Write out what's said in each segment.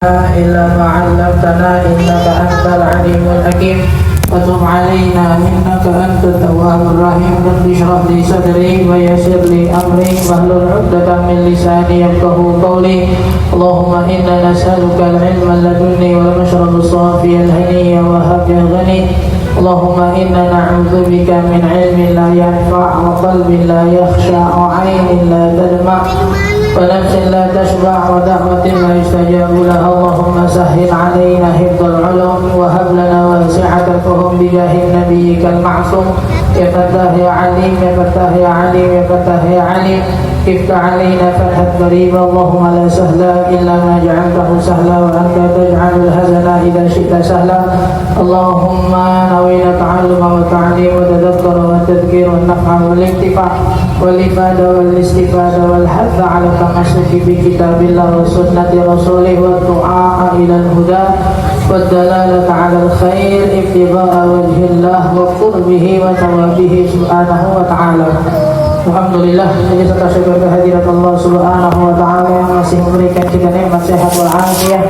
إلا ما علمتنا إنك أنت العليم الحكيم وتب علينا إنك أنت التواب الرحيم رب اشرح لي صدري ويسر لي أمري واحلل عقدة من لساني يفقهوا قولي اللهم إنا نسألك العلم اللدني والمشرب الصافي الهني وهب الغني اللهم إنا نعوذ بك من علم لا ينفع وقلب لا يخشع وعين لا تدمع ونفس لا تشبع ودعوة لا يستجاب لها اللهم سهل علينا حفظ العلوم وهب لنا واسعة فهم بجاه نبيك المعصوم يا فتاه يا عليم يا فتاه يا عليم يا فتاه يا عليم افتح علينا فتحا قريبا اللهم لا سهل إلا ما جعلته سهلا وأنت تجعل الحزن إذا شئت سهلا اللهم نوينا تعلم وتعليم وتذكر والتذكير والنفع والانتفاع والإفادة والاستفادة والحث على التمسك بكتاب الله وسنة رسوله والدعاء إلى الهدى والدلالة على الخير ابتغاء وجه الله وقربه وثوابه سبحانه وتعالى. Alhamdulillah, puji serta syukur kehadirat Allah Subhanahu wa taala yang masih memberikan kita nikmat sehat wal afiat,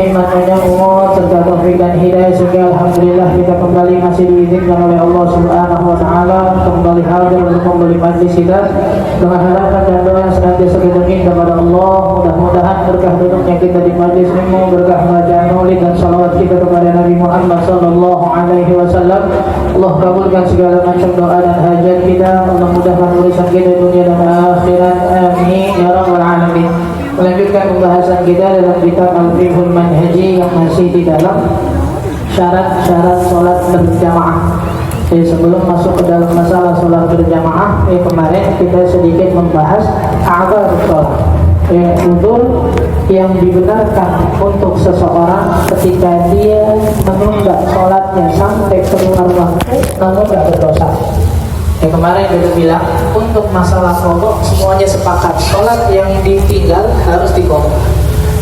nikmat panjang umur serta taufik dan hidayah, sehingga alhamdulillah kita kembali masih diizinkan oleh Allah Subhanahu wa taala untuk kembali hadir untuk kembali majlis kita dengan harapan dan doa yang senantiasa kita minta kepada Allah. Mudah-mudahan berkah duduknya kita di majlis ini, berkah bacaan maulid dan salawat kita kepada Nabi Muhammad sallallahu alaihi wasallam, Allah kabulkan segala macam doa dan hajat kita. Allah mudahkan urusan kita dunia dan akhirat, amin ya rabbal alamin. Melanjutkan pembahasan kita dalam kitab Al-Fiqhul Manhaji yang masih di dalam syarat-syarat sholat berjamaah. Jadi sebelum masuk ke dalam masalah sholat berjamaah, kemarin kita sedikit membahas a'dzar sholat, udzur yang dibenarkan untuk seseorang ketika dia menunda sholatnya sampai keluar waktu namun tidak berdosa. Kemarin kita bilang untuk masalah qadha semuanya sepakat, sholat yang ditinggal harus diqadha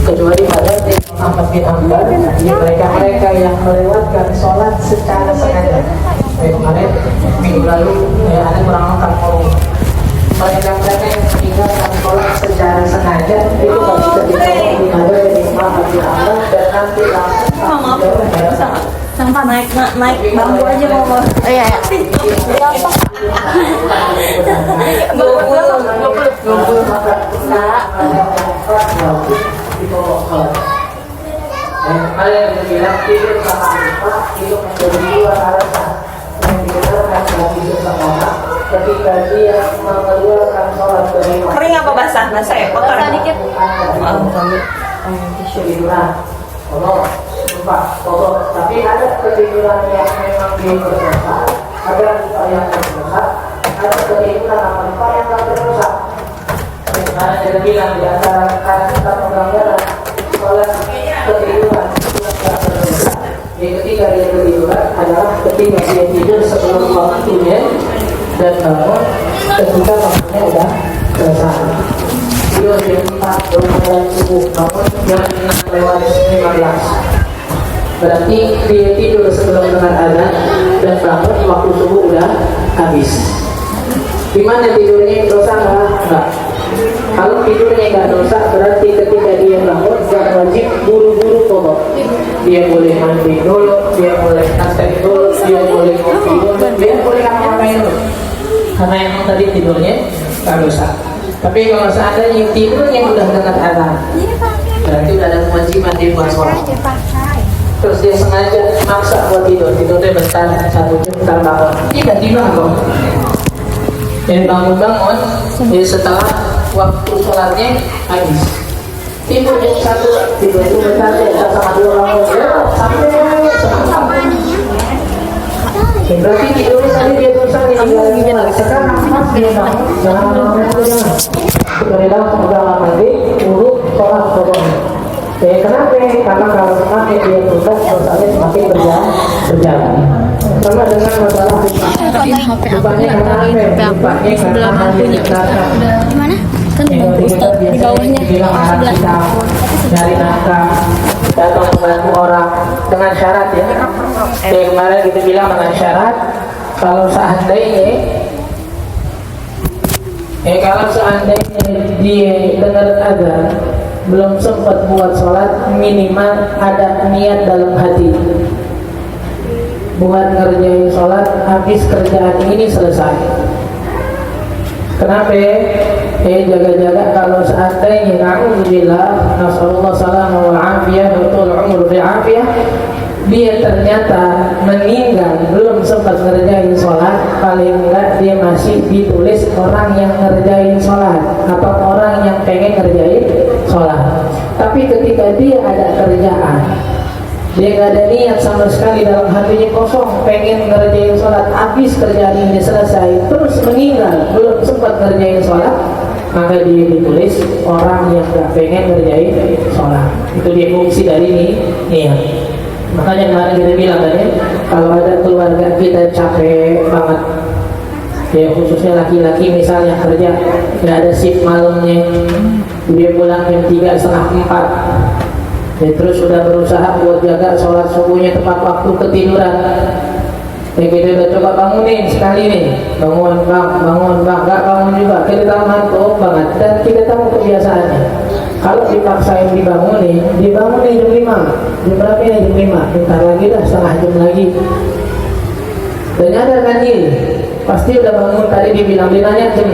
kecuali pada Ahmad bin Hanbal, mereka yang melewatkan sholat secara sengaja. Kemarin minggu lalu ada kurang lengkap mereka yang meninggalkan sholat secara sengaja itu nggak bisa diqadha. Ada dari Ahmad bin Hanbal dan nanti langsung Sampai naik bambu aja mau. Iya ya. Berapa? 20. Kalian bilang tidur sama lupa itu menjadi dua alasan yang digunakan dalam tidur sama orang ketika dia mengeluarkan sholat dari rumah. Kering apa basah? Basah ya, kotor dikit. Tiduran, lupa, tapi ada ketiduran yang memang dia berdosa, ada lupa yang berdosa, ada ketiduran apa lupa yang tak berdosa. Karena dia bilang di antara kata penggambaran sholat ketiduran yang tak berdosa, yang ketika dia ketiduran adalah ketika dia tidur sebelum waktunya dan bangun ketika waktunya sudah selesai. Tidur jam 4 baru subuh, namun jam 6:15. Berarti dia tidur sebelum dengan azan dan bangun waktu subuh udah habis. Gimana tidurnya, dosa enggak? Kalau tidurnya enggak dosa, berarti ketika dia bangun enggak wajib buru-buru qadha. Dia boleh mandi dulu, dia boleh santai dulu, dia boleh ngopi dulu, dia boleh ngapain dulu. Karena yang tadi tidurnya enggak dosa. Tapi kalau seandainya tidurnya udah dengan azan, berarti udah ada kewajiban dia buat sholat. Terus dia sengaja maksa buat tidurnya bentar, 1 jam, bentar bangun. Tiba-tiba kok dan bangun ya setelah waktu sholatnya habis. Tidur jam 1, tiba-tiba bentar ya, sama 2 bangun ya, sampai berarti tidurnya tadi dia dosa nih. Sekarang dia bangun, jangan lama-lama jangan. Sebenarnya udah mandi, urut sholat pokoknya. Kenapa? Karena kalau semakin dia berubah, dosanya semakin berjalan. Sama dengan masalah lupanya karena apa? Lupanya karena hanya Gimana? Kan di bawahnya sebelah. Dari nafkah atau membantu orang dengan syarat ya. Kayak kemarin kita bilang dengan syarat kalau seandainya dia dengar azan belum sempat buat sholat, minimal ada niat dalam hati buat ngerjain sholat, habis kerjaan ini selesai. Kenapa? Jaga-jaga kalau seandainya na'udzubillah, nasallallahu salamah wal afiyah, betul umur fi afiyah, dia ternyata meninggal belum sempat ngerjain sholat, paling enggak dia masih ditulis orang yang ngerjain sholat atau orang yang pengen ngerjain sholat. Tapi ketika dia ada kerjaan, dia gak ada niat sama sekali, dalam hatinya kosong, pengen ngerjain sholat, habis kerjaan ini selesai, terus meninggal belum sempat ngerjain sholat, maka dia ditulis orang yang gak pengen ngerjain sholat. Itu dia fungsi dari niat. Makanya kemarin kita bilang tadi, kalau ada keluarga kita capek banget, ya khususnya laki-laki misalnya kerja gak ada shift malamnya, dia pulang jam 3:30, 4, ya terus sudah berusaha buat jaga sholat subuhnya tepat waktu, ketiduran. Ya kita udah coba bangunin sekali nih, bangun bang, gak bangun juga. Kita tahu ngantuk banget dan kita tahu kebiasaannya. Kalau dipaksain dibangunin jam 5. Jam berapa ya? Jam 5. Bentar lagi dah, setengah jam lagi. Dan nyadarkan diri, pasti udah bangun tadi, dibilang, ditanya jam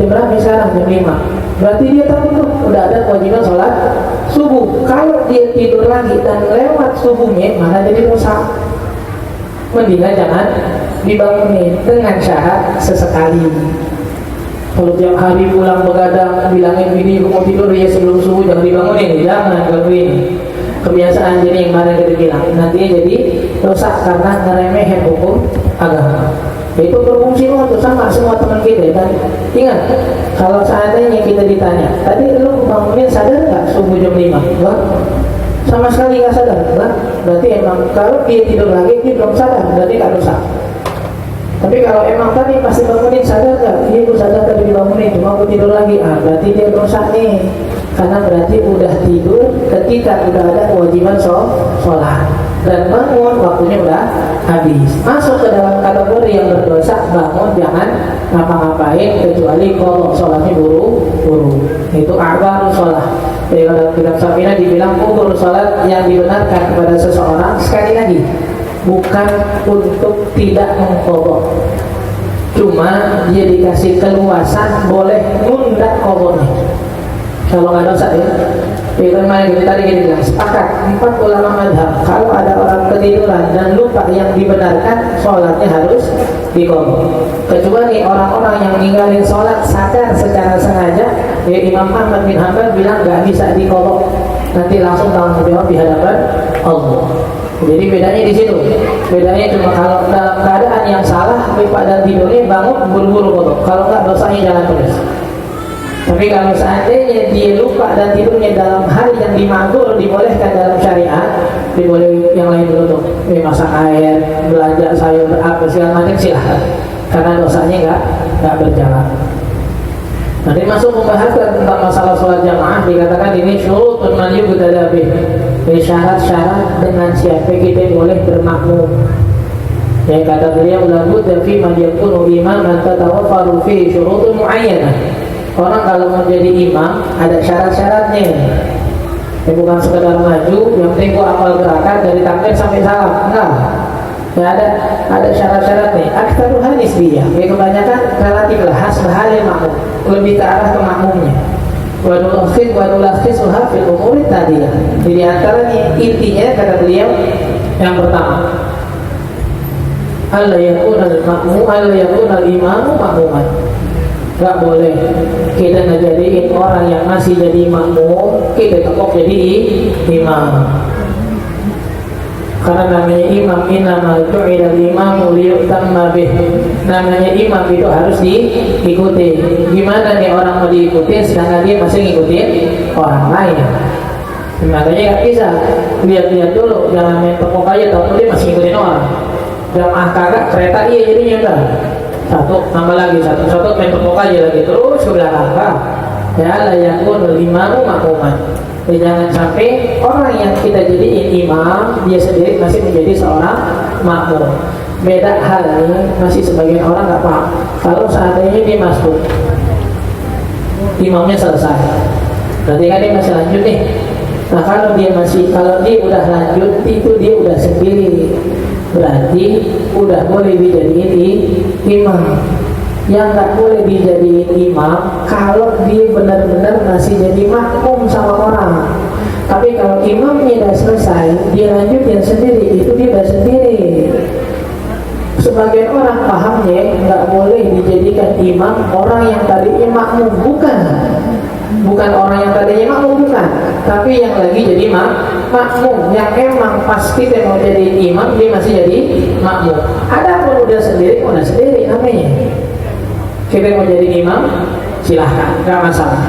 berapa sekarang? Jam 5. Berarti dia tahu tuh udah ada kewajiban sholat subuh. Kalau dia tidur lagi dan lewat subuhnya, mana jadi dosa. Mendingan jangan dibangunin, dengan syarat sesekali. Kalau tiap hari pulang begadang bilangin bini aku mau tidur ya sebelum subuh, jangan dibangunin, jangan gangguin. Kebiasaan jadi yang kemarin kita bilang, nantinya jadi dosa karena ngeremehin hukum agama. Itu berfungsi untuk sama semua teman kita. Dan ingat, kalau seandainya kita ditanya, tadi lu bangunin sadar nggak subuh jam 5? Enggak, sama sekali nggak sadar. Enggak, berarti emang kalau dia tidur lagi dia belum sadar, berarti nggak dosa. Tapi kalau emang tadi pasti bangunin sadar nggak? Iya, gue sadar tadi dibangunin, cuma gue tidur lagi. Berarti dia dosa nih, karena berarti udah tidur ketika udah ada kewajiban sholat, dan bangun waktunya udah habis. Masuk ke dalam kategori yang berdosa, bangun jangan ngapa-ngapain kecuali kalau sholatnya buru-buru. Itu a'dharu sholat. Jadi kalau dalam kitab Safina dibilang ukur sholat yang dibenarkan kepada seseorang, sekali lagi bukan untuk tidak mengqadha, cuma dia dikasih keluasan boleh nunda qadhanya kalau nggak dosa ya. Kita tadi kita bilang sepakat 4 ulama mazhab, kalau ada orang ketiduran dan lupa yang dibenarkan, sholatnya harus diqadha. Kecuali orang-orang yang ninggalin sholat sadar secara sengaja, ya Imam Ahmad bin Hanbal bilang nggak bisa diqadha, nanti langsung tanggung jawab di hadapan Allah. Jadi bedanya di situ. Bedanya cuma kalau dalam keadaan yang salah, lupa dan tidurnya, bangun buru-buru qadha. Kalau nggak, dosanya jalan terus. Tapi kalau seandainya dia lupa dan tidurnya dalam hal yang dimakruh, dibolehkan dalam syariat, diboleh yang lain dulu tuh, masak air, belanja sayur, apa segala macam silahkan, karena dosanya nggak berjalan. Nanti masuk pembahasan tentang masalah sholat jamaah, dikatakan ini syurutun man yuqtada bih. Jadi syarat-syarat dengan siapa kita boleh bermakmum. Yang kata beliau, la budda fi man yakunu imaman tatawaffaru fi syurutun muayyanah. Orang kalau menjadi imam ada syarat-syaratnya. Ya, bukan sekedar maju, yang penting gua hafal gerakan dari takbir sampai salam. Enggak. Ya, ada syarat-syaratnya. Aktsaruha nisbiyah. Ya, kebanyakan relatif lah, hasbah halil makmum, lebih ke arah ke makmumnya. Wa nulakhisuha fil umuri tadiyah. Jadi antaranya intinya kata beliau yang pertama, alla yakuna al-makmum, alla yakuna al-imamu makmuman. Gak boleh kita ngejadiin orang yang masih jadi makmum kita tekuk jadi imam. Karena namanya imam, innamal ju'ila al-imamu liyutamma bih. Namanya imam itu harus diikuti. Gimana nih orang mau diikuti sedangkan dia masih ngikutin orang lain? Makanya gak bisa. Lihat-lihat dulu, jangan main tekuk aja tahu dia masih ngikutin orang. Jamaah kagak, kereta iya jadinya enggak. Satu, tambah lagi satu main tekuk aja lagi terus ke belakang. Ya la yakunu imamu makmuman. Jangan sampai orang yang kita jadiin imam dia sendiri masih menjadi seorang makmum. Beda halnya masih sebagian orang nggak paham. Kalau seandainya dia masuk, imamnya selesai, Berarti kan dia masih lanjut nih. Nah kalau dia udah lanjut itu dia udah sendiri, berarti udah boleh dijadiin imam. Yang nggak boleh dijadiin imam kalau dia benar-benar masih jadi makmum sama orang. Tapi kalau imamnya udah selesai, dia lanjutin sendiri, itu dia udah sendiri. Sebagian orang pahamnya nggak boleh dijadikan imam orang yang tadinya makmum, bukan orang yang tadinya makmum, bukan, tapi yang lagi jadi makmum, yang emang pasti kita mau jadi imam dia masih jadi makmum. Ada pun udah sendiri namanya. Kita mau jadi imam silahkan, nggak masalah.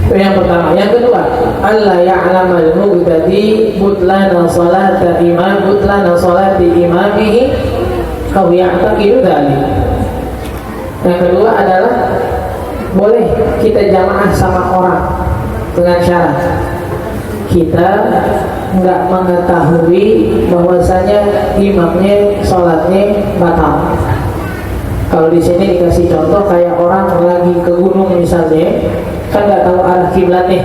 Itu yang pertama. Yang kedua, Allah ya'lamal muqtadi butlana salati imamihi aw ya'taqidu dzalik. Yang kedua adalah boleh kita jamaah sama orang dengan syarat kita nggak mengetahui bahwasanya imamnya sholatnya batal. Kalau di sini dikasih contoh kayak orang lagi ke gunung misalnya, kan nggak tahu arah kiblat nih,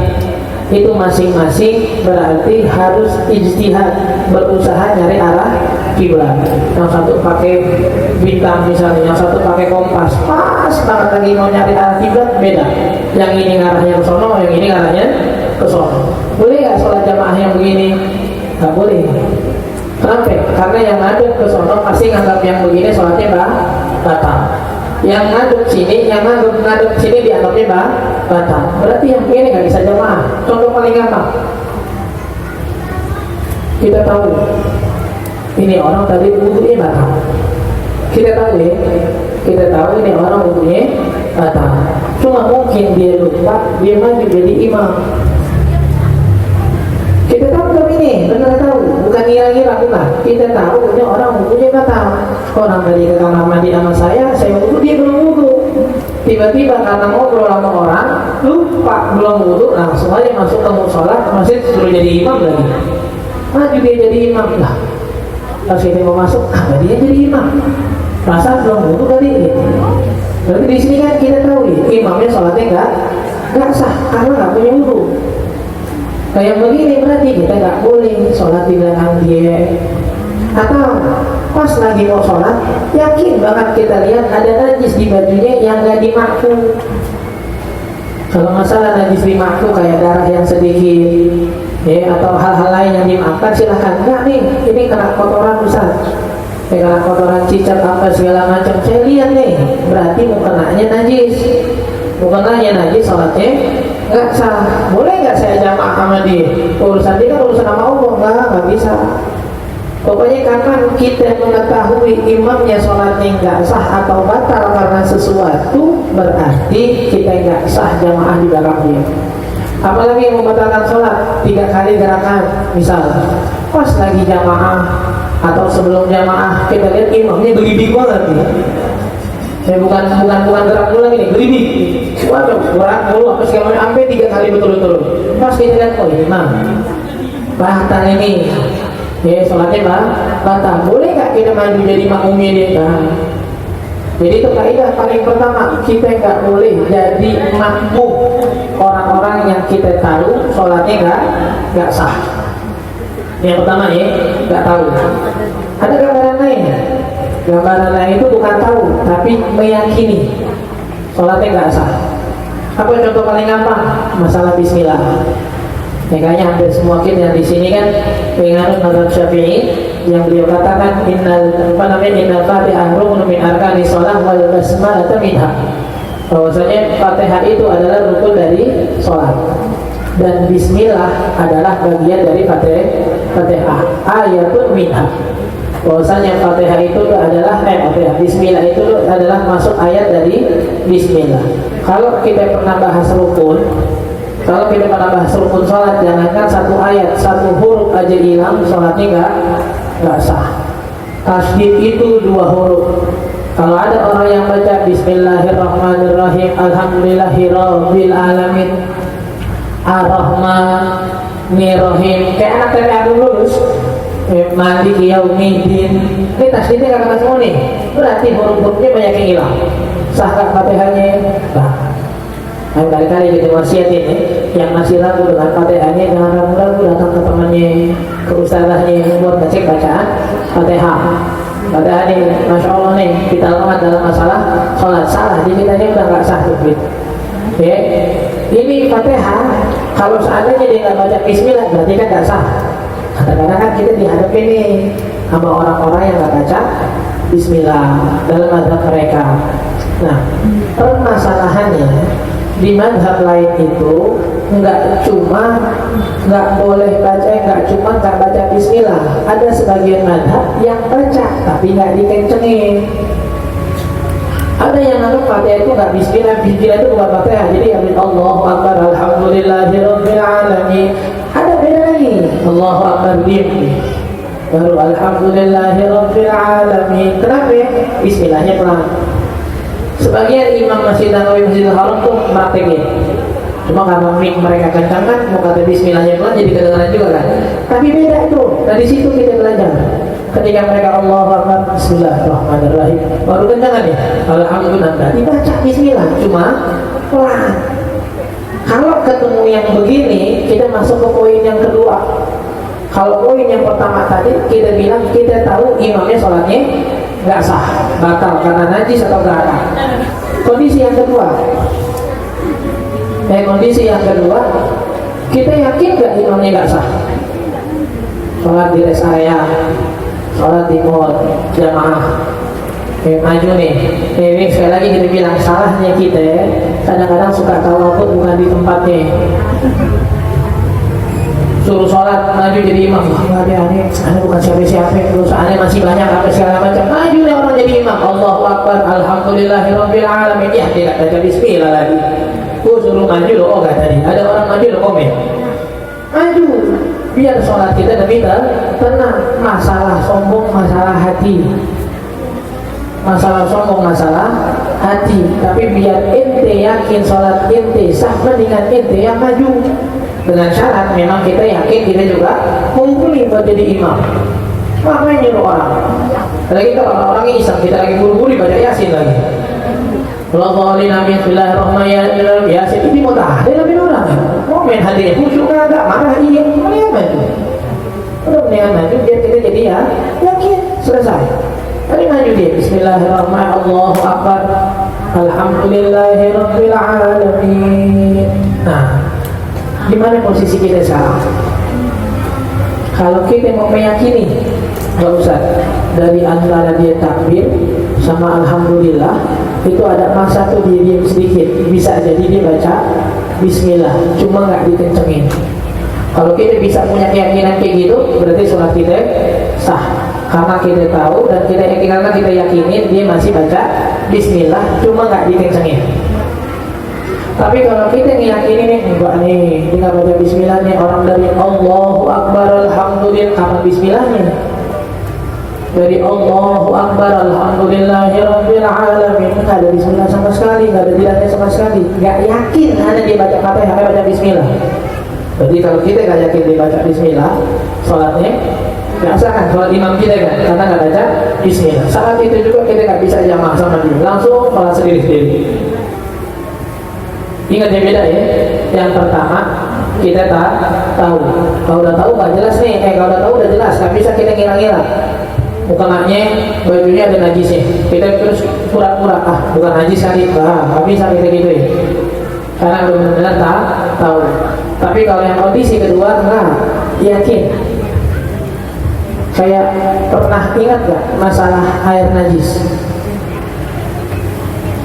itu masing-masing berarti harus ijtihad, berusaha nyari arah kiblat. Yang satu pakai bintang misalnya, yang satu pakai kompas, pas banget lagi mau nyari arah kiblat beda. Yang ini ngarahnya ke sono, yang ini ngarahnya ke sono. Boleh nggak sholat jamaah yang begini? Nggak boleh. Kenapa? Karena yang ngadep ke sono pasti nganggap yang begini sholatnya batal. Yang ngadep sini, yang ngadep sini dianggapnya batal. Berarti yang ini nggak bisa jamaah. Contoh paling gampang, kita tahu ini orang tadi wudunya batal. Kita tahu ini orang wudunya batal. Cuma mungkin dia lupa, dia maju jadi imam. Kita tahu ini, benar tahu, bukan ngira-ngira, bukan. Kita tahu ini orang wudunya batal. Orang tadi ke kamar mandi sama saya wudu, dia belum wudu. Tiba-tiba karena ngobrol sama orang, lupa belum wudu, langsung aja masuk ke musola, masih suruh jadi imam lagi. Maju dia jadi imam lah. Pas kita mau masuk, dia jadi imam. Masa belum wudu tadi? Berarti di sini kan kita tahu imamnya sholatnya nggak sah karena nggak punya wudu. Kayak begini berarti kita nggak boleh sholat di belakang dia. Atau pas lagi mau sholat, yakin banget kita lihat ada najis di bajunya yang nggak dimakfu. Kalau masalah najis dimakfu kayak darah yang sedikit, atau hal-hal lain yang dimaafkan silahkan. Enggak nih, ini kena kotoran besar, kena kotoran cicak apa segala macam. Saya lihat nih, berarti mukenanya najis. Mukenanya najis, sholatnya nggak sah. Boleh nggak saya jamaah sama dia? Urusan dia kan urusan sama Allah, nggak bisa. Pokoknya kapan kita mengetahui imamnya sholatnya nggak sah atau batal karena sesuatu, berarti kita nggak sah jamaah di belakang dia. Apalagi yang membatalkan sholat 3 kali gerakan, misal pas lagi jamaah atau sebelum jamaah kita lihat imamnya beribik banget ya. Bukan gerak dulu lagi nih, beribik. Waduh, gerak dulu apa segala macam sampai 3 kali betul-betul. Pas kita lihat, oh imam batal ini, sholatnya batal. Boleh nggak kita maju jadi makmumnya dia kan? Jadi itu kaidah paling pertama, kita nggak boleh jadi makmum orang-orang yang kita tahu sholatnya nggak sah. Yang pertama nggak tahu. Ada gambaran lain? Gambaran lain itu bukan tahu, tapi meyakini sholatnya nggak sah. Apa contoh paling gampang? Masalah Bismillah. Kayaknya hampir semua kita yang di sini kan penganut mazhab Syafi'i yang beliau katakan innal Fatihah rukun min arkani shalah wal basmalah minha. Bahwasanya Fatihah itu adalah rukun dari sholat dan Bismillah adalah bagian dari Fatihah. Ayatun minha. Bahwasanya Fatihah itu adalah Bismillah itu adalah masuk ayat dari Bismillah. Kalau kita pernah bahas rukun, sholat, jangankan satu ayat, satu huruf aja hilang, sholatnya nggak sah. Tasdid itu 2 huruf. Kalau ada orang yang baca Bismillahirrahmanirrahim, Alhamdulillahirabbil alamin, Ar-Rahmanirrahim, kayak anak TPA lulus, Maliki Yaumiddin, ini tasdidnya nggak kena semua nih. Berarti huruf-hurufnya banyak yang hilang. Sah nggak Fatihahnya? Nah. Kali-kali kita wasiatin ya, yang masih ragu dengan Fatihahnya jangan ragu-ragu datang ke temannya, ke ustazahnya buat ngecek bacaan Fatihah. Fatihah nih, masya Allah nih, kita lemah dalam masalah sholat salah, di kitanya udah nggak sah tuh. Ya, ini Fatihah kalau seandainya dia nggak baca Bismillah berarti kan nggak sah. Kadang-kadang kan kita dihadapi nih sama orang-orang yang nggak baca Bismillah dalam mazhab mereka. Nah, permasalahannya di mazhab lain itu nggak boleh baca, nggak baca Bismillah. Ada sebagian mazhab yang baca tapi nggak dikencengin. Ada yang nganggap Fatihah itu nggak Bismillah, Bismillah itu bukan Fatihah. Jadi amin Allahu Akbar, Alhamdulillahirabbil alamin. Ada beda lagi. Allahu Akbar diam, baru Alhamdulillahirabbil alamin. Kenapa? Bismillahnya pelan. Sebagian imam Masjid Nabawi, Masjidil Haram tuh praktekin. Cuma karena mic mereka kencang kan, mau kata Bismillahnya pelan jadi kedengaran juga kan. Tapi beda tuh. Dari situ kita belajar. Ketika mereka Allahu Akbar, Bismillahirrahmanirrahim, baru kencangan nih. Alhamdulillah, dibaca Bismillah, cuma pelan. Kalau ketemu yang begini, kita masuk ke poin yang kedua. Kalau poin yang pertama tadi kita bilang kita tahu imamnya sholatnya nggak sah, batal karena najis atau garam. Kondisi yang kedua, kita yakin nggak imamnya nggak sah? Sholat di rest area, sholat di mall, jamaah, maju nih. Ini sekali lagi kita bilang salahnya kita ya, kadang-kadang suka tawafut bukan di tempatnya. Suruh sholat maju jadi imam, wah aneh bukan siapa-siapa, terus aneh masih banyak apa segala macam. Maju deh orang jadi imam, Allahu Akbar, Alhamdulillahirabbil alamin. Ya tidak baca Bismillah lagi. Suruh maju loh, oh gak tadi ada orang maju loh komen. Maju, biar sholat kita lebih tenang. Masalah sombong, masalah hati. Masalah sombong, masalah hati. Tapi biar ente yakin sholat ente sah, mendingan ente yang maju. Dengan syarat memang kita yakin kita juga mumpuni buat jadi imam. Ngapain nyuruh orang? Lagi kalau orang-orang iseng, kita lagi buru-buru baca Yasin lagi. Allahumma amin bismillahirrahmanirrahim. Yasin ini mau tahdil lebih orang. Mau main hadir khusyuk enggak? Marah iya, mana itu? Udah mendingan maju biar kita jadi ya yakin selesai. Tadi maju dia Bismillahirrahmanirrahim, Allahu Akbar, Alhamdulillahirabbil alamin. Nah, gimana posisi kita sekarang? Kalau kita mau meyakini, nggak usah dari antara dia takbir sama alhamdulillah itu ada masa tuh dia diam sedikit, bisa jadi dia baca Bismillah, cuma nggak dikencengin. Kalau kita bisa punya keyakinan kayak gitu, berarti sholat kita sah. Karena kita tahu dan kita yakin, karena kita yakinin dia masih baca Bismillah, cuma nggak dikencengin. Tapi kalau kita ngeyakinin nih, enggak nih, dia nggak baca Bismillah nih, orang dari Allahu Akbar, Alhamdulillah, kapan Bismillahnya? Dari Allahu Akbar, Alhamdulillahirabbil alamin, nggak ada Bismillah sama sekali, nggak ada dilahnya sama sekali, nggak yakin ada dia baca Fatihah, baca Bismillah. Jadi kalau kita nggak yakin dia baca Bismillah, sholatnya nggak sah kan, sholat imam kita kan, karena nggak baca Bismillah. Saat itu juga kita nggak bisa jamaah sama dia, langsung sholat sendiri-sendiri. Ingat yang beda ya. Yang pertama kita tahu. Kalau udah tahu nggak jelas nih. Kalau udah tahu udah jelas. Nggak bisa kita ngira-ngira. Mukanya bajunya ada najisnya. Kita terus pura-pura bukan najis kali. Nggak bisa kita gitu ya. Karena benar-benar tahu. Tapi kalau yang kondisi kedua nggak yakin. Kayak pernah ingat nggak masalah air najis?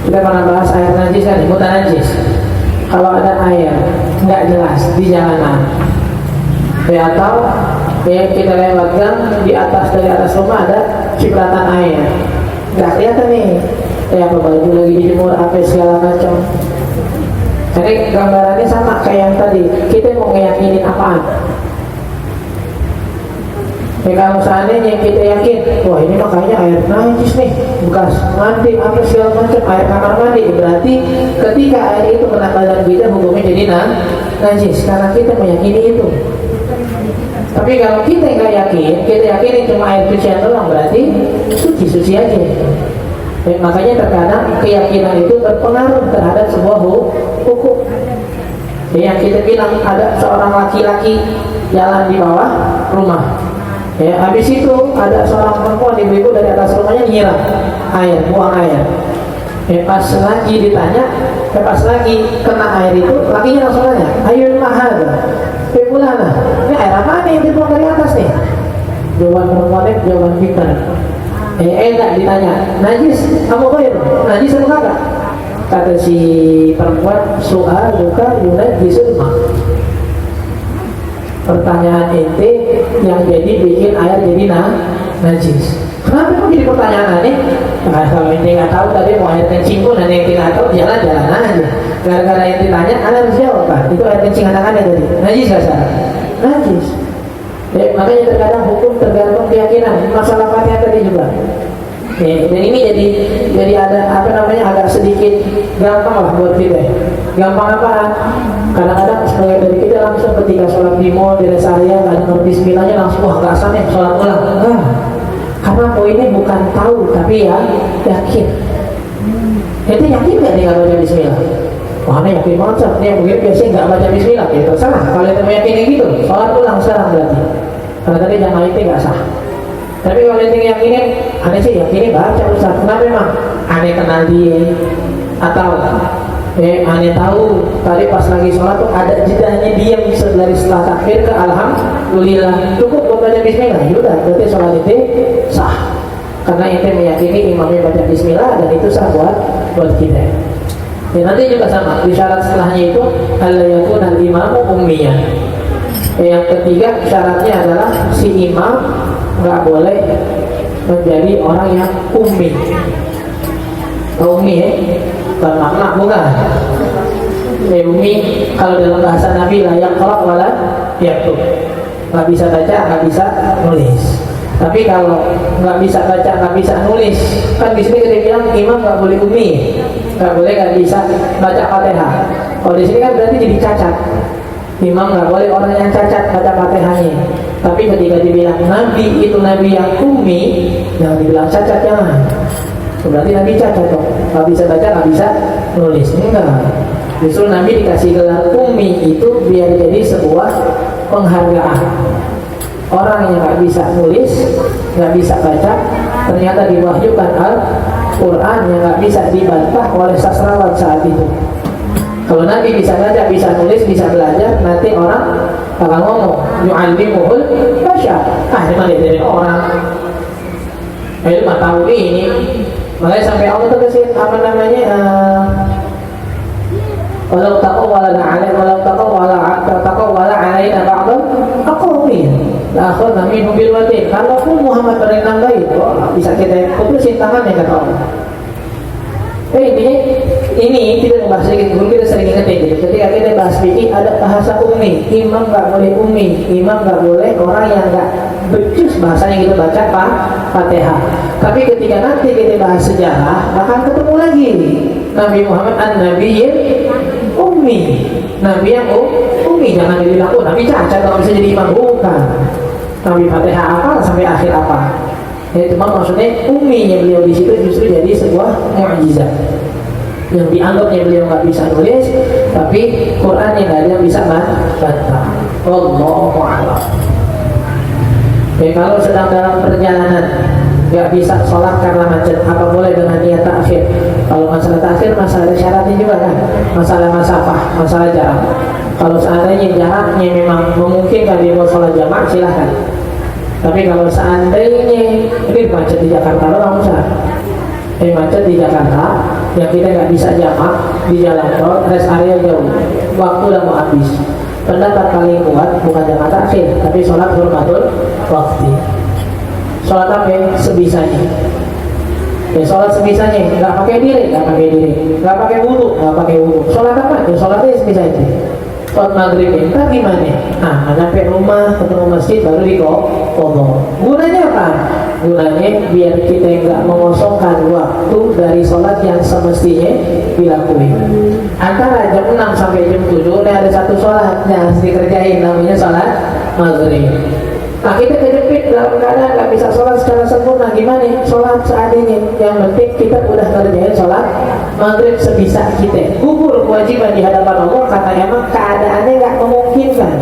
Kita pernah bahas air najis kan, mutan najis. Kalau ada air nggak jelas di jalanan, atau kita lewat gang di atas, dari atas rumah ada cipratan air, nggak kelihatan nih, apa baju lagi dijemur apa segala macam. Jadi gambarannya sama kayak yang tadi. Kita mau ngeyakinin apaan? Kalau seandainya kita yakin, wah ini makanya air najis nih, bekas mandi apa segala macam, air kamar mandi, berarti ketika air itu kena badan kita hukumnya jadi najis, karena kita meyakini itu. Tapi kalau kita nggak yakin, kita yakini cuma air cucian doang, berarti suci aja. Makanya terkadang keyakinan itu berpengaruh terhadap sebuah hukum. Yang kita bilang ada seorang laki-laki jalan di bawah rumah. Habis itu ada seorang perempuan ibu-ibu dari atas rumahnya nyiram air, buang air. Pas lagi ditanya, pas lagi kena air itu, lakinya langsung tanya, ayun mahal, pemulana, ini air apa nih yang dibuang dari atas nih? Jawaban perempuannya jawaban pintar. Enggak ditanya, najis, kamu bayar? Najis atau kagak? Kata si perempuan, soal buka yunajisul ma. Pertanyaan ente yang jadi bikin air jadi najis. Kenapa kok jadi pertanyaan aneh? Nah, kalau ente nggak tahu tadi mau air kencing pun ente nggak tahu, jalan-jalan aja. Gara-gara ente tanya, anda harus jawab kan? Itu air kencing anak-anak tadi, najis nggak salah? Najis. Makanya terkadang hukum tergantung keyakinan. Masalah Fatihah tadi juga. Dan ini jadi ada apa namanya agak sedikit gampang lah buat kita. Gampang apa? Kadang-kadang sebagai dari kita langsung ketika sholat di mall di rest area nggak dengar Bismillahnya langsung wah nggak asal nih sholat ulang. Karena poinnya bukan tahu tapi ya yakin. Kita yakin nggak dia nggak baca Bismillah? Wah, ini yakin banget sih. Dia mungkin biasanya nggak baca Bismillah. Gitu salah. Kalau kita meyakini gitu, sholat ulang sekarang berarti. Karena tadi jamaah itu nggak sah. Tapi kalau yang yakinin, aneh sih yakinin baca Ustaz. Kenapa memang? Aneh kenal dia atau aneh tahu tadi pas lagi sholat tuh ada jedanya diam dari setelah takbir ke alhamdulillah. Cukup baca Bismillah, yaudah berarti sholat itu sah. Karena ente meyakini imamnya baca Bismillah dan itu sah buat kita. Nanti juga sama. Di syarat setelahnya itu alla yakuna al-imamu ummiyan. Yang ketiga syaratnya adalah si imam nggak boleh menjadi orang yang ummi. Ummi bukan makna bukan. Ummi kalau dalam bahasa Nabi la yaqra wala yaktub. Nggak bisa baca, nggak bisa nulis. Tapi kalau nggak bisa baca, nggak bisa nulis, kan di sini kita bilang imam nggak boleh ummi, nggak bisa baca Fatihah. Kalau di sini kan berarti jadi cacat. Imam nggak boleh orang yang cacat baca Fatihahnya. Tapi ketika dibilang Nabi itu Nabi yang ummi, jangan dibilang cacat, jangan. Berarti Nabi cacat dong, nggak bisa baca, nggak bisa nulis. Enggak. Justru Nabi dikasih gelar ummi itu biar jadi sebuah penghargaan. Orang yang nggak bisa nulis, nggak bisa baca, ternyata diwahyukan Al-Quran yang nggak bisa dibantah oleh sastrawan saat itu. Kalau Nabi bisa baca, bisa nulis, bisa belajar, nanti orang akan ngomong yu'allimuhul basyar. Cuma dari orang itu mah tahu ini. Makanya sampai Allah tuh kasih apa namanya walau taqawwala alaina ba'dal aqawil la akhadna minhu bil watin. Kalaupun Muhammad berendang baik, bisa kita putusin tangannya kata Allah. Ini kita membahas sedikit dulu, kita sering ingetin gitu. Ketika kita bahas fikih ada bahasa ummi, imam nggak boleh ummi, imam nggak boleh orang yang nggak becus bahasanya gitu baca Fatihah. Tapi ketika nanti kita bahas sejarah, akan ketemu lagi Nabi Muhammad an-Nabiyyin ummi, Nabi yang ummi. Jangan dibilang Nabi cacat kalau bisa jadi imam, bukan. Nabi Fatihah apa sampai akhir apa. Ya, cuma maksudnya umminya beliau di situ justru jadi sebuah mukjizat. Yang dianggapnya beliau nggak bisa nulis, tapi Qurannya nggak ada yang bisa baca. Wallahu a'lam. Kalau sedang dalam perjalanan nggak bisa sholat karena macet, apa boleh dengan niat takhir? Kalau masalah takhir, masalah syaratnya juga kan, masalah masafah, masalah jarak. Kalau seandainya jaraknya memang memungkinkan dia mau sholat jamaah, silahkan. Tapi kalau seandainya ini macet di Jakarta loh, macet di Jakarta yang kita nggak bisa jamak di jalan tol, rest area jauh, waktu udah mau habis. Pendapat paling kuat bukan Jakarta akhir, tapi sholat hurmatul waktu. Sholat apa? Sebisanya. Ya sholat sebisanya, nggak pakai diri, nggak pakai wudhu. Sholat apa? Ya sholatnya sebisanya. Sholat maghrib entah gimana. Nah, sampai rumah ketemu masjid baru dikodok. Gunanya apa? Gunanya biar kita nggak mengosongkan waktu dari sholat yang semestinya dilakuin. Antara jam 6 sampai jam 7 ada satu sholat yang harus dikerjain, namanya sholat maghrib. Nah kita kejepit dalam keadaan nggak bisa sholat secara sempurna, gimana? Sholat seadanya. Yang penting kita udah kerjain sholat maghrib sebisa kita. Gugur kewajiban di hadapan Allah karena emang keadaannya nggak memungkinkan.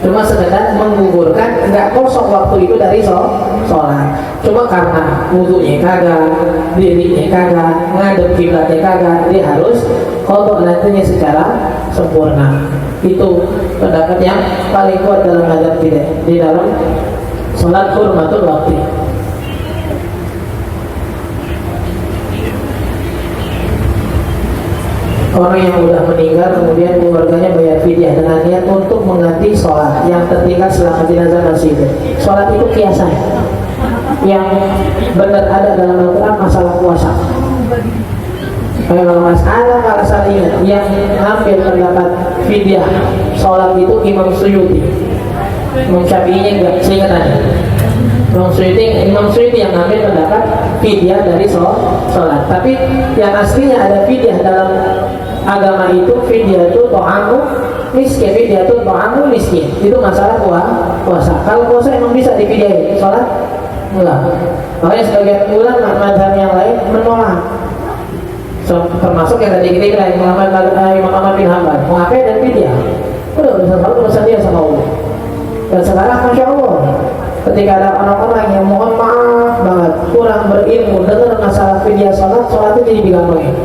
Cuma sekedar menggugurkan, nggak kosong waktu itu dari sholat. Cuma karena wudunya kagak, dirinya kagak, ngadep kiblatnya kagak, dia harus qadha nantinya secara sempurna. Itu pendapat yang paling kuat dalam mazhab kita di dalam sholat hurmatul waqti. Orang yang sudah meninggal kemudian keluarganya bayar fidyah dengan niat untuk mengganti sholat yang tertinggal selama jenazah masih hidup. Sholat itu kiasan. Yang benar ada dalam Al-Quran masalah puasa. Kalau masalah ingat yang hampir mendapat fidyah sholat itu Imam Suyuti. Imam Syafi'inya enggak, seingat aja. Imam Suyuti yang hampir mendapat fidyah dari sholat. Tapi yang aslinya ada fidyah dalam agama itu, fidyah itu to'amu miskin, fidyah itu to'amu miskin. Itu masalah puasa. Kalau puasa emang bisa difidyahin, sholat enggak. Makanya sebagian ulama mazhab yang lain menolak. Termasuk yang tadi kita bilang Imam Ahmad bin Hanbal mengapain dan fidyah udah selesai dia sama Allah. Dan sekarang Masya Allah ketika ada orang-orang yang mohon maaf banget kurang berilmu dengar masalah fidyah sholat itu jadi digampangin.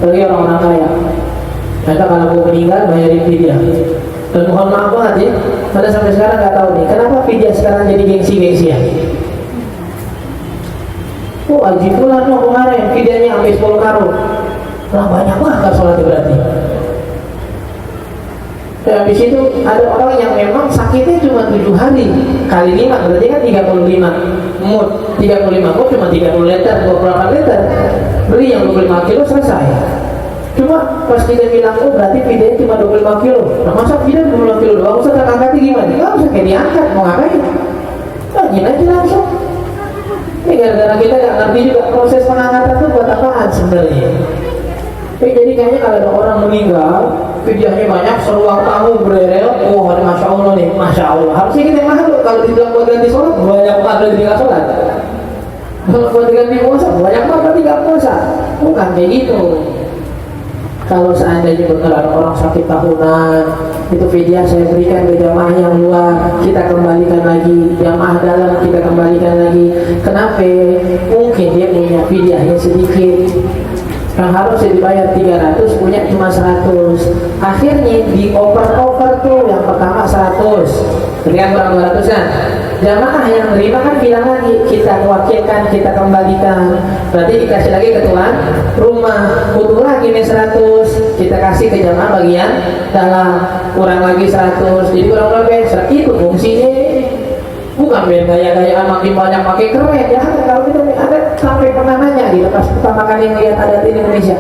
Bagi orang-orang kaya mereka kalau mau meninggal bayarin fidyah. Dan mohon maaf banget ya, pada sampai sekarang nggak tahu nih kenapa fidyah sekarang jadi gengsi-gengsian. Oh Haji Fulan kemarin fidyahnya sampai 10 karung. Nah banyak banget sholatnya berarti. Dan habis itu ada orang yang memang sakitnya cuma 7 hari kali 5 berarti kan 35 mut. 35 mut cuma 30 liter, 28 liter. Beli yang 25 kilo selesai. Cuma pas kita bilang oh berarti fidyahnya cuma 25 kilo. Nah masa fidyah 25 kilo doang, usah angkatnya gimana? Nggak usah kayak diangkat, mau ngapain? Bagiin aja langsung. Ini gara-gara kita nggak ngerti juga proses pengangkatan itu buat apaan sebenarnya. Jadi kayaknya kalau ada orang meninggal, fidyahnya banyak, seruang tamu bererel, oh ada Masya Allah nih, Masya Allah. Harusnya kita yang mahal kalau dibilang buat ganti sholat, banyak banget berarti nggak sholat. Kalau buat ganti puasa, banyak banget berarti nggak puasa. Bukan kayak gitu. Kalau seandainya benar ada orang sakit tahunan, itu fidyah saya berikan ke jamaah yang luar, kita kembalikan lagi, jamaah dalam kita kembalikan lagi. Kenapa? Mungkin dia punya fidyahnya sedikit, yang harusnya dibayar 300 punya cuma 100. Akhirnya dioper tuh yang pertama 100, ketika kurang 200 kan. Jamaah yang terima kan bilang lagi kita wakilkan, kita kembalikan. Berarti dikasih lagi ke tuan rumah, butuh lagi nih 100, kita kasih ke jamaah bagian dalam, kurang lagi 100. Jadi kurang lebih itu fungsinya. Bukan biar gaya-gayaan makin banyak makin keren ya. Kalau kita ada sampai pernah nanya gitu pas pertama kali ngeliat adat di Indonesia,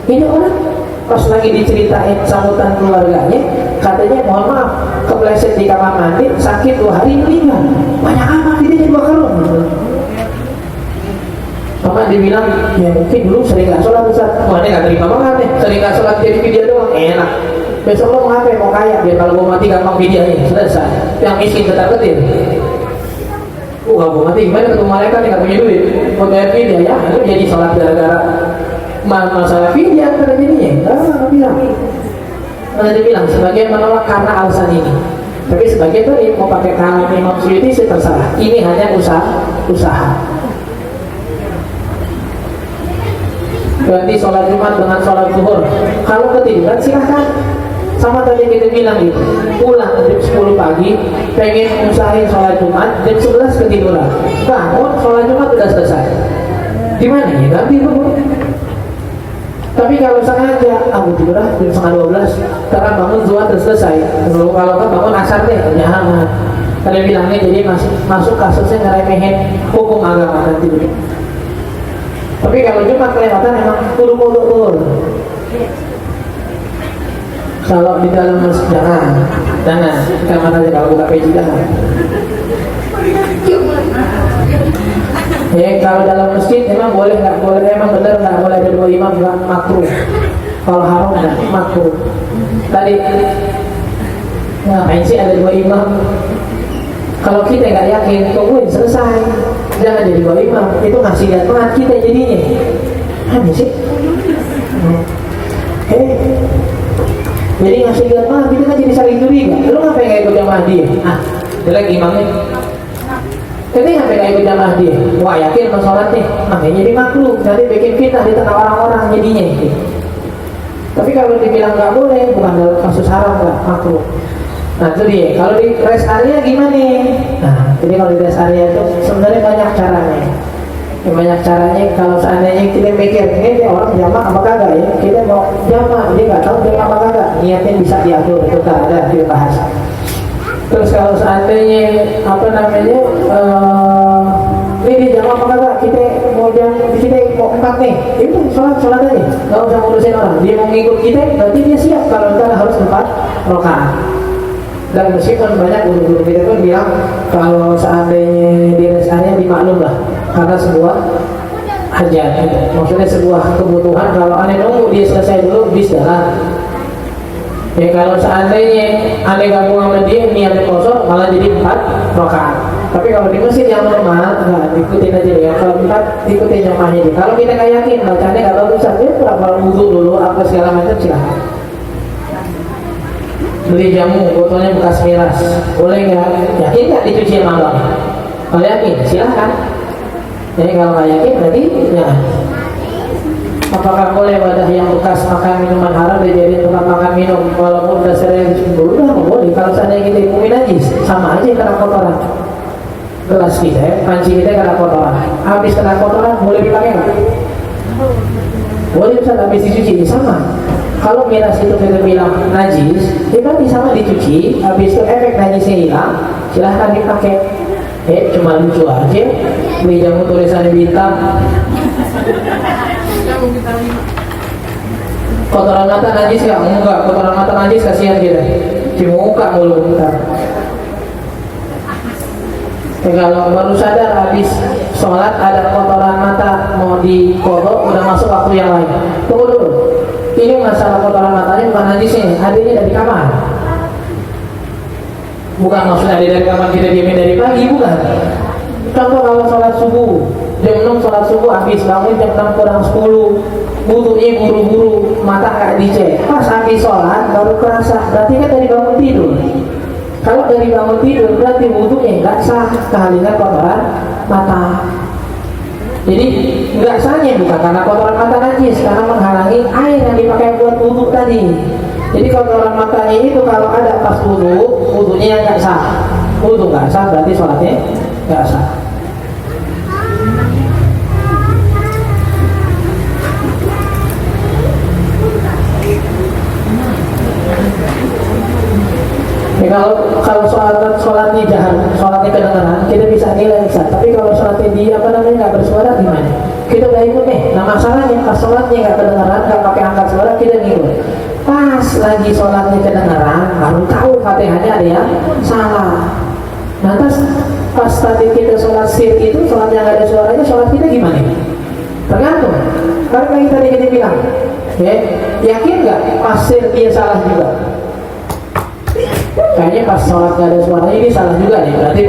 ini orang pas lagi diceritain sambutan keluarganya, katanya mohon maaf kepleset di kamar mandi sakit 2 hari meninggal. Banyak amat ini 2 karung. Maka dibilang ya mungkin dulu sering gak sholat Ustaz. Wah ini gak terima banget nih, sering gak sholat jadi video doang enak. Besok lo mau ngapain? Mau kaya biar kalau gue mati gampang videonya selesai. Yang miskin tetap ketir. Kalau gue mati gimana ketemu malaikat yang gak punya duit mau bayar fidyah ya, itu jadi sholat gara-gara masalah fidyah karena jadinya nggak bilang. Nah dia bilang sebagian menolak karena alasan ini, tapi sebagian tadi mau pakai kalam Imam Suyuti sih terserah. Ini hanya usaha. Ganti sholat Jumat dengan sholat zuhur. Kalau ketiduran silahkan. Sama tadi kita bilang gitu, pulang jam 10 pagi, pengen usahain sholat Jumat, jam 11 ketiduran. Bangun, sholat Jumat udah selesai. Gimana ya? Ganti itu. Tapi kalau sengaja, aku tidur jam setengah 12, karena bangun zuhur terus selesai. Kalau kan bangun asar deh, jangan. Kalian bilangnya jadi masuk kasusnya ngeremehin hukum agama nanti. Tapi kalau Jumat kelihatan emang kudu. Kalau di dalam masjid jangan, kamar aja kalau buka peci jangan. Ya kalau dalam masjid emang boleh nggak boleh, emang bener nggak boleh ada 2 imam, nggak makruh. Kalau haram nggak makruh. Tadi ngapain sih ada 2 imam? Kalau kita nggak yakin, tungguin selesai. Jangan jadi imam. Itu ngasih lihat banget kita jadinya. Aneh sih. Jadi ngasih lihat banget kita kan jadi saling curiga. Lu ngapain nggak ikut jamaah dia? Jelek imamnya. Tapi ngapain nggak ikut jamaah dia? Wah yakin sama sholatnya. Makanya jadi makruh. Nanti bikin fitnah di tengah orang-orang jadinya. Tapi kalau dibilang nggak boleh, bukan dalam kasus haram nggak makruh. Nah itu dia, kalau di rest area gimana? Nah, jadi kalau di rest area itu sebenarnya banyak caranya. Banyak caranya. Kalau seandainya kita mikir ini dia orang jamaah apa kagak ya, kita mau jamaah dia nggak tahu dia apa kagak, niatnya bisa diatur, itu tak ada dibahas. Terus kalau seandainya apa namanya ini jamaah apa kagak, kita mau empat nih, itu sholat aja, nggak usah ngurusin orang. Dia mau ngikut kita, berarti dia siap kalau kita harus 4 rakaat. Dan meskipun banyak guru-guru kita pun bilang kalau seandainya di rest area dimaklum lah, karena sebuah hajat, maksudnya sebuah kebutuhan. Kalau aneh nunggu dia selesai dulu bis jalan. Ya kalau seandainya aneh gabung sama dia niatnya kosong, malah jadi 4 rakaat. Tapi kalau di masjid yang normal, nggak ikutin aja ya. Kalau 4 ikutin jamaahnya dia. Kalau kita nggak yakin bacanya nggak bagus, dia pura-pura wudhu dulu apa segala macam silahkan. Beli jamu, botolnya bekas miras, boleh nggak? Yakin nggak dicuci malam? Kalau yakin, silahkan. Jadi kalau nggak yakin, berarti ya. Apakah boleh wadah yang bekas makan minuman haram dijadiin tempat makan minum? Walaupun dasarnya udah nggak boleh. Kalau seandainya kita hukumi najis, sama aja kena kotoran. Gelas kita, panci kita kena kotoran. Habis kena kotoran, boleh dipakai nggak? Boleh, bisa habis dicuci, sama. Kalau miras itu kita bilang najis, itu berarti sama dicuci, habis itu efek najisnya hilang, silahkan dipakai. Cuma lucu aja, beli jamu tulisannya bintang. Kotoran mata najis nggak? Enggak, kotoran mata najis kasihan kita. Di muka mulu bentar. Kalau baru sadar habis sholat ada kotoran mata mau dikodok, udah masuk waktu yang lain. Tunggu dulu. Ini masalah kotoran matanya bukan najisnya, adanya dari kamar. Bukan maksudnya ada dari kamar kita diamin dari pagi, bukan. Contoh kalau sholat subuh, jam 6 sholat subuh habis, bangun jam 6 kurang 10, butuhnya buru-buru, mata nggak dicek. Pas habis sholat baru kerasa, berarti kan dari bangun tidur. Kalau dari bangun tidur berarti butuhnya nggak sah kehadiran kotoran mata. Jadi nggak sahnya bukan karena kotoran mata najis, karena menghalangi air yang dipakai buat wudhu tadi. Jadi kotoran matanya itu kalau ada pas wudhu, wudhunya nggak sah. Wudhu nggak sah berarti sholatnya nggak sah. Ya, kalau sholatnya jahat, sholatnya kedengaran, kita bisa nilai bisa. Tapi kalau sholatnya dia nggak bersuara gimana? Kita udah ikut nih. Nah masalahnya pas sholatnya nggak kedengaran, nggak pakai angkat suara, kita ngikut. Pas lagi sholatnya kedengaran, baru tahu fatihahnya ada yang salah. Nah pas tadi kita sholat sir itu, sholat yang nggak ada suaranya, sholat kita gimana? Tergantung. Karena kita tadi kita bilang, yakin nggak pas sir dia salah juga? Kayaknya pas sholat gak ada suaranya ini salah juga nih. Berarti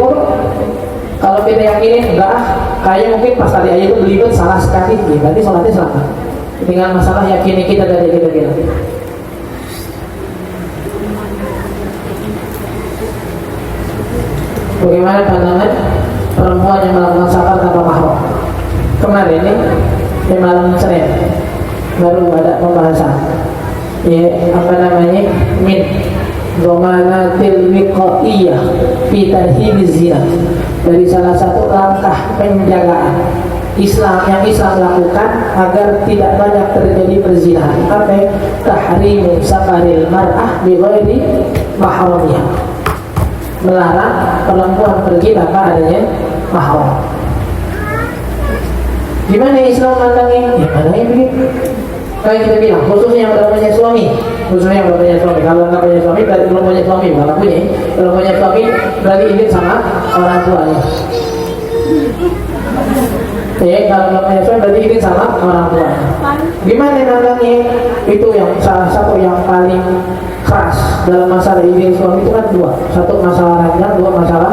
kalau kita yakinin enggak, kayaknya mungkin pas tadi aja itu belibet salah sekali, berarti sholatnya salah. Tinggal masalah yakini kita dari kita bilang. Bagaimana pandangan perempuan yang melakukan safar tanpa mahram? Kemarin ini di malam Senin baru ada pembahasan. Min Domanatil wiqaiyah fi tarhibiz zina. Dari salah satu langkah penjagaan Islam yang Islam lakukan agar tidak banyak terjadi perzinahan, tahrimu safaril mar'ah bi ghairi mahramiha, melarang perempuan pergi tanpa adanya mahram. Gimana Islam mandangnya? Mandangnya begitu. Kayak kita bilang, khususnya yang belum punya suami. Kalau nggak punya suami berarti belum punya suami, kalau punya suami berarti ini sama orang tuanya. Kalau belum punya suami berarti ini sama orang tuanya. Gimana nandangnya? Itu yang salah satu yang paling keras dalam masalah izin suami itu kan dua. Satu masalah ranjang, dua masalah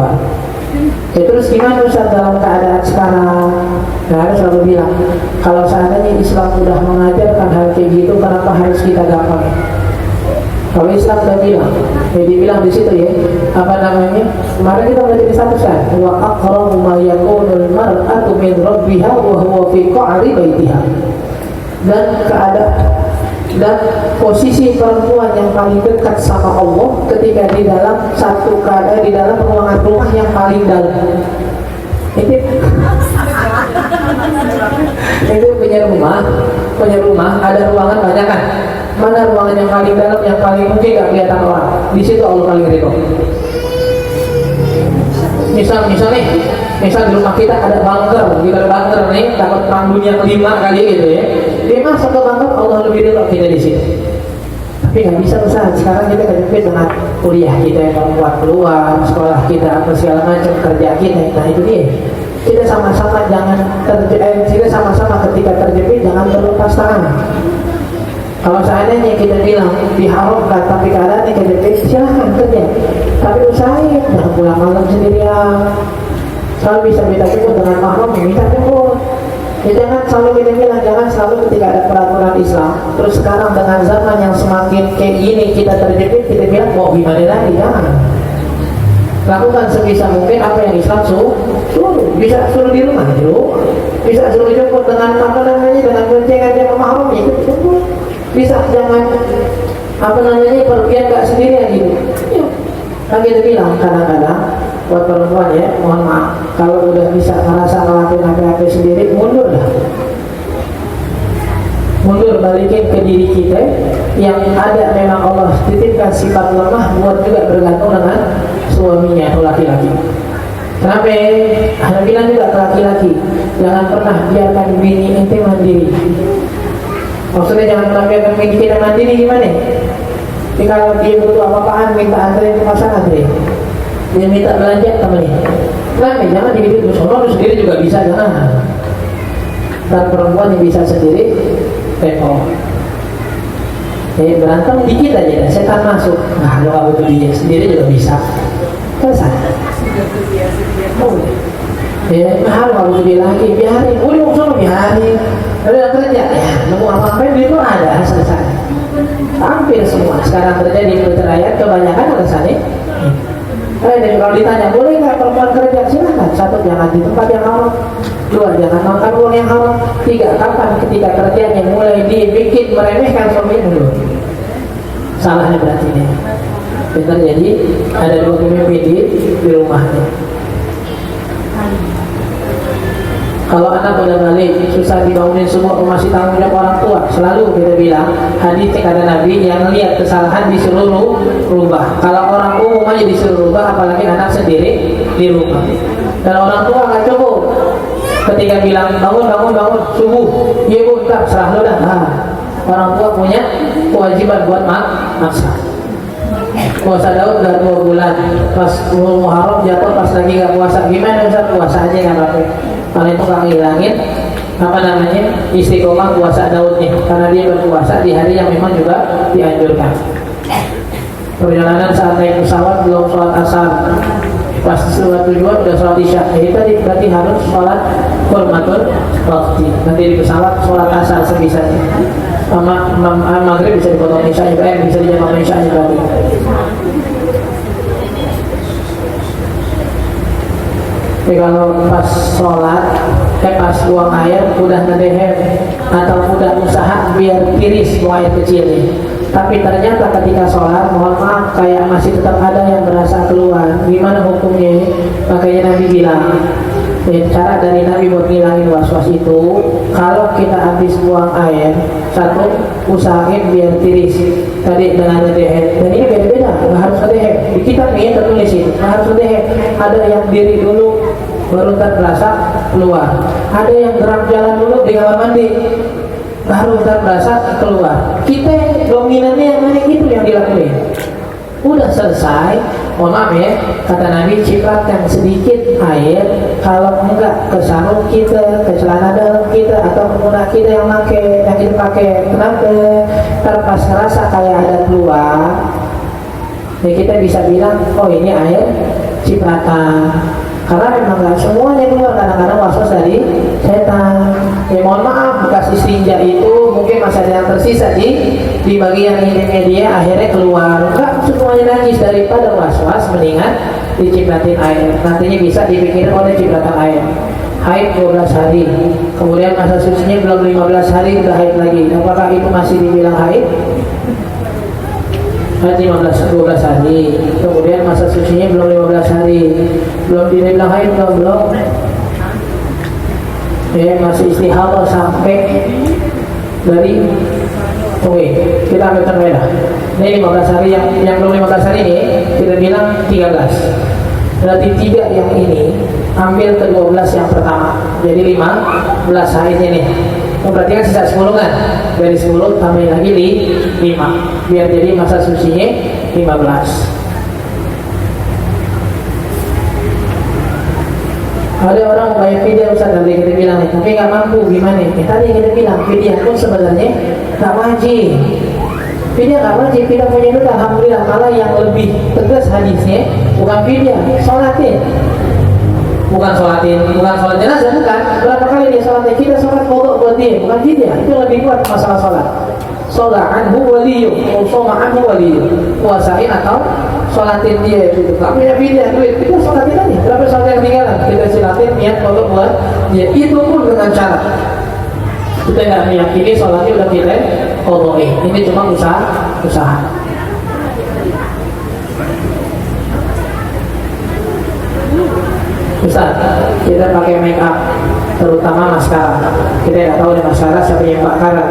keluar. Ya, terus gimana Ustaz dalam keadaan sekarang? Nah, harus selalu bilang, kalau seandainya Islam sudah mengajarkan hal kayak gitu, kenapa harus kita gampang? Kalau Islam sudah bilang, ya dibilang di situ ya, apa namanya? Kemarin kita belajar di satu kan, wa aqrabu ma yakunul mar'atu min rabbiha wa huwa fi qa'ri baitiha. Dan dan posisi perempuan yang paling dekat sama Allah ketika di dalam satu keadaan di dalam ruangan rumah yang paling dalam. Itu punya rumah ada ruangan banyak kan? Mana ruangan yang paling dalam yang paling mungkin gak kelihatan orang? Di situ Allah paling ridho. Misal di rumah kita ada bunker nih, takut perang dunia kelima kali gitu ya. Dia masuk ke bunker, Allah lebih ridho kita di situ. Tapi nggak bisa Ustaz, sekarang kita kejepit dengan kuliah kita yang membuat keluar, sekolah kita apa segala macam, kerja kita. Nah itu dia. Kita sama-sama kita sama-sama ketika terjepit jangan terlepas tangan. Kalau seandainya kita bilang diharamkan tapi keadaannya kejepit, silahkan kerja. Tapi usahain jangan pulang malam sendirian. Kalau bisa minta jemput dengan mahram, minta jemput. Ya jangan selalu kita bilang, jangan selalu ketika ada peraturan Islam. Terus sekarang dengan zaman yang semakin kayak gini kita terjepit, kita bilang mau gimana lagi? Jangan. Lakukan sebisa mungkin apa yang Islam suruh. Bisa suruh di rumah dulu, bisa suruh jemput dengan apa namanya, dengan boncengan dia mahram itu jemput. Bisa jangan apa namanya pergian gak sendirian gitu. Ya. Kan kita bilang kadang-kadang buat perempuan ya, mohon maaf kalau udah bisa merasa ngelakuin apa-apa sendiri, mundur lah. Mundur, balikin ke diri kita yang ada memang Allah titipkan sifat lemah buat juga bergantung dengan suaminya atau laki-laki. Kenapa? Anda bilang juga ke laki-laki, jangan pernah biarkan bini ente mandiri. Maksudnya jangan pernah biarkan bini kita mandiri gimana? Jadi kalau dia butuh apa-apaan minta anterin ke pasar anterin. Dia minta belanja temenin. Kenapa? Jangan dihidup bersama, sendiri juga bisa, jangan. Dan perempuan yang bisa sendiri repot. Jadi berantem dikit aja, setan masuk. Nah, kalau butuh dia sendiri juga bisa. Selesai. Ya, mahal kalau dia lagi biarin. Udah mau sama biarin. Udah kerja ya, nemu apa-apa di itu ada selesai. Hampir semua sekarang terjadi perceraian kebanyakan alasannya. Kalau ditanya boleh nggak perempuan kerja, silakan. Satu, jangan di tempat yang haram. Dua, jangan makan uang yang haram. Tiga, kapan ketika kerjanya mulai dibikin meremehkan suaminya dulu. Salahnya berarti ini. Benar, jadi ada dua pemimpin di rumahnya. Kalau anak udah balik, susah dibangunin semua, masih tanggung jawab orang tua. Selalu kita bilang, hadis kata Nabi, yang lihat kesalahan disuruh rubah. Kalau orang umum aja disuruh rubah, apalagi anak sendiri di rumah. Dan orang tua nggak cukup. Ketika bilang bangun subuh, iya bu, enggak, serah lo dah. Nah, orang tua punya kewajiban buat maksa. Puasa Daud udah 2 bulan, pas Muharram jatuh pas lagi nggak puasa, gimana Ustaz? Puasa aja kan Rafi. Kalau itu nggak ngilangin apa namanya istiqomah puasa Daudnya, karena dia berpuasa di hari yang memang juga dianjurkan. Perjalanan saat naik pesawat belum sholat asar, pas sholat tujuan udah sholat isya, jadi tadi berarti harus sholat hormatul waktu. Nanti di pesawat sholat asar sebisanya. Maghrib bisa dipotong isya juga, bisa dijamah isya juga. Jadi kalau pas sholat, pas buang air udah ngedehem atau udah usaha biar tiris buang air kecil nih. Tapi ternyata ketika sholat, mohon maaf, kayak masih tetap ada yang berasa keluar. Gimana hukumnya? Makanya Nabi bilang, cara dari Nabi buat ngilangin was-was itu, kalau kita habis buang air, satu, usahain biar tiris. Tadi dengan ngedehem. Dan ini beda-beda, nggak harus ngedehem. Di kitab nih tertulis itu, nggak harus ngedehem. Ada yang diri dulu, baru terberasa keluar. Ada yang gerak jalan dulu di kamar mandi, baru terberasa keluar. Kita dominannya yang mana itu yang dilakuin. Udah selesai, mohon maaf ya, kata Nabi, cipratan sedikit air, kalau enggak ke sarung kita, ke celana dalam kita, atau kemudian kita yang kita pakai, kenapa? Terpas ngerasa kayak ada keluar, ya kita bisa bilang, oh ini air cipratan. Karena memang nggak semuanya keluar, kadang-kadang waswas dari setan. Ya mohon maaf, bekas istinja itu mungkin masih ada yang tersisa di bagian intimnya dia, akhirnya keluar. Enggak semuanya najis, daripada waswas mendingan dicipratin air. Nantinya bisa dipikirkan oleh cipratan air. Haid 12 hari, kemudian masa sucinya belum 15 hari udah haid lagi. Apakah itu masih dibilang haid? 12 hari, kemudian masa sucinya belum 15 hari, belum dibilang haid, belum ya, masih istihadah sampai dari kita ambil termeda. Ini 15 hari, yang belum 15 hari ini kita bilang 13. Berarti 3 yang ini ambil ke 12 yang pertama, jadi 15 haid ini. Berarti kan sisa 10 kan, dari 10 tambahin lagi 5, biar jadi masa sucinya 15. Ada orang mau bayar fidyah Ustaz, tadi kita bilang nih, tapi nggak mampu, gimana nih? Tadi kita bilang fidyah pun sebenarnya nggak wajib. Fidyah nggak wajib, kita punya duit alhamdulillah. Malah yang lebih tegas hadisnya bukan fidyah, sholatin. Bukan sholat jenazah, bukan. Berapa kali dia sholatnya? Kita sholat qadha buat dia, bukan fidyah. Itu lebih kuat masalah sholat. Sholat anhu waliyu, shoma anhu waliyu. Puasain atau sholatin dia itu. Tapi ya fidyah duit, kita sholatin aja. Berapa sholat yang tinggalan? Kita sholatin niat qadha buat dia. Itu pun dengan syarat kita nggak meyakini sholatnya udah kita qadhain. Ini cuma usaha. Ustaz, kita pakai make up, terutama maskara. Kita nggak tahu nih maskara siapa yang bakaran.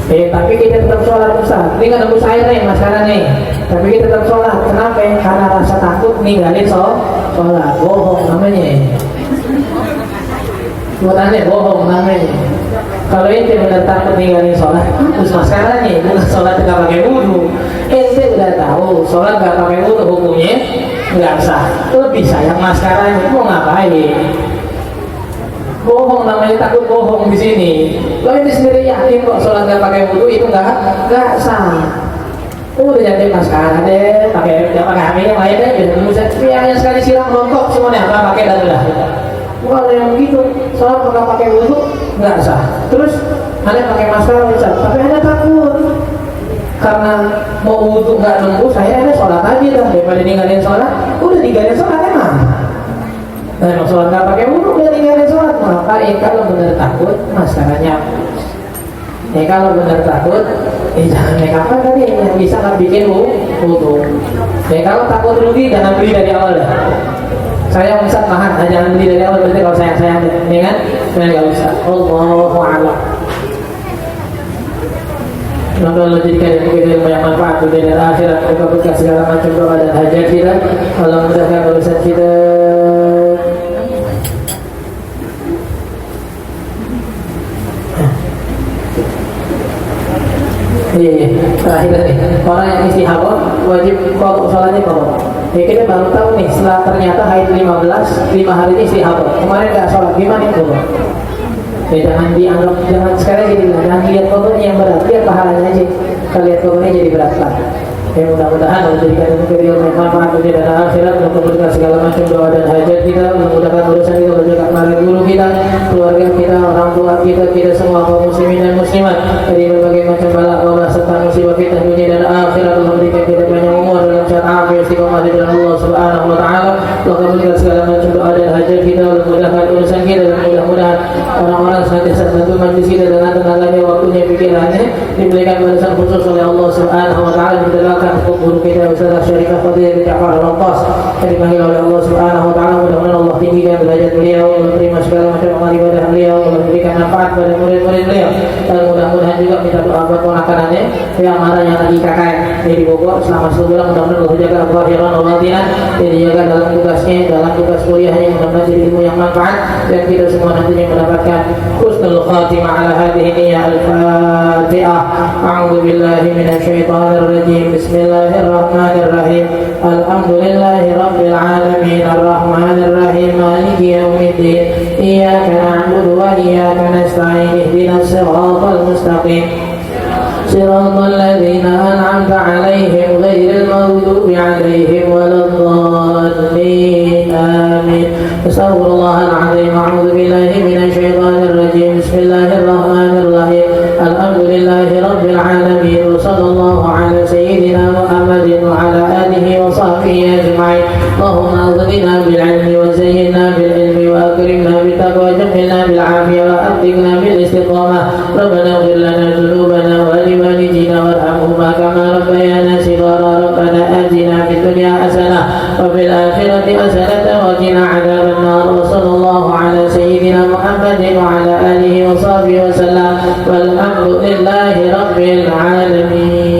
Tapi kita tetap sholat Ustaz. Ini nggak nembus air nih maskara nih, tapi kita tetap sholat. Kenapa? Karena rasa takut ninggalin sholat. Bohong namanya. Buatannya bohong namanya. Kalau ente benar takut ninggalin sholat, terus maskara nih, bukan sholat nggak pakai wudhu. Ente udah tahu sholat nggak pakai wudhu hukumnya nggak sah, lebih sayang maskaranya, mau ngapain? Bohong namanya, takut bohong di sini. Lo ini sendiri yakin kok sholat nggak pakai wudhu itu nggak sah. Udah jadi maskara deh, pakai HP yang lain deh, bisa yang sekali siram rontok semuanya apa pakai dan udah. Kalau yang begitu sholat nggak pakai wudhu nggak sah. Terus ada pakai maskara bisa, tapi ada takut. Karena mau wudhu nggak nembus, saya ada sholat aja dah daripada ninggalin sholat. Udah ninggalin sholat emang. Nah, sholat nggak pakai wudhu, udah ninggalin sholat. Ngapain? Kalau benar takut, maskaranya. Kalau benar takut, jangan make up tadi yang bisa nggak bikin wudhu. Kalau takut rugi, jangan beli dari awal dah. Saya Ustaz tahan, jangan beli dari awal. Berarti kalau sayang, ya kan? Nggak usah. Allahu a'lam. Semoga Allah jadikan ilmu yang manfaat dunia dan akhirat, berkah segala macam doa dan hajat kita. Allah mudahkan urusan kita. Iya. Terakhir nih, orang yang istihadah wajib qadha sholatnya qadha. Kita baru tahu nih, setelah ternyata haid 5 hari ini istihadah. Kemarin nggak sholat, gimana itu? Jangan dianggap, sekali lagi jangan lihat fotonya yang berat, lihat pahalanya aja. Kalau lihat fotonya jadi berat lah. Mudah-mudahan Allah jadikan ilmu yang manfaat dunia dan akhirat, mempermudah segala macam doa dan hajat kita, memudahkan urusan kita, berjaga kemarin guru kita, keluarga kita, orang tua kita semua kaum muslimin dan muslimat dari berbagai macam bala wabah serta musibah kita dunia dan akhirat. Allah berikan kita banyak umur dalam syarat afiat istiqomah di jalan Allah Subhanahu wa taala. Allah kabulkan segala macam doa dan hajat kita, memudahkan urusan kita, dan mudah-mudahan orang-orang senantiasa bantu majlis kita dengan tenaganya, waktunya, pikirannya diberikan balasan khusus oleh Allah Subhanahu wa taala. Kita guru kita Ustaz Syarifah Fadhil bin Ja'far Al-Lantas yang dipanggil oleh Allah Subhanahu wa taala. Mudah-mudahan Allah tinggikan derajat beliau, Allah terima segala macam amal ibadah beliau, Allah berikan manfaat pada murid-murid beliau, dan mudah-mudahan juga minta doa buat ponakanannya yang mana yang lagi KKN di Bogor selama sebulan. Mudah-mudahan Allah jaga zahiran wa batinan, dijaga dalam tugasnya, dalam tugas kuliahnya, mudah-mudahan jadi ilmu yang manfaat dan kita semua nantinya mendapatkan husnul khatimah ala hadhihi niyyah. Al-Fatihah. A'udzu billahi minasy syaithanir rajim. Bismillahirrahmanirrahim. Alhamdulillahi rabbil alamin, arrahmanir rahim, maliki yaumiddin. Iyyaka na'budu wa iyyaka nasta'in. Ihdinas siratal mustaqim. Siratal ladzina an'amta 'alaihim ghairil maghdubi 'alaihim waladdallin. الضالين آمين. أستغفر الله العظيم. أعوذ بالله من الشيطان الرجيم. بسم الله الرحمن الرحيم. الحمد لله رب العالمين، وصلى الله على سيدنا محمد وعلى آله وصحبه أجمعين. اللهم أغننا بالعلم وزينا بالعلم وأكرمنا بالتقوى وجملنا بالعافية وأبدلنا بالاستقامة. ربنا اغفر لنا ذنوبنا ولوالدينا وارحمهما كما ربيانا صغارا. ربنا آتنا في الدنيا حسنة وفي الآخرة حسنة وقنا عذاب النار. وصلى الله على سيدنا محمد وعلى آله وصحبه وسلم، والحمد لله رب العالمين.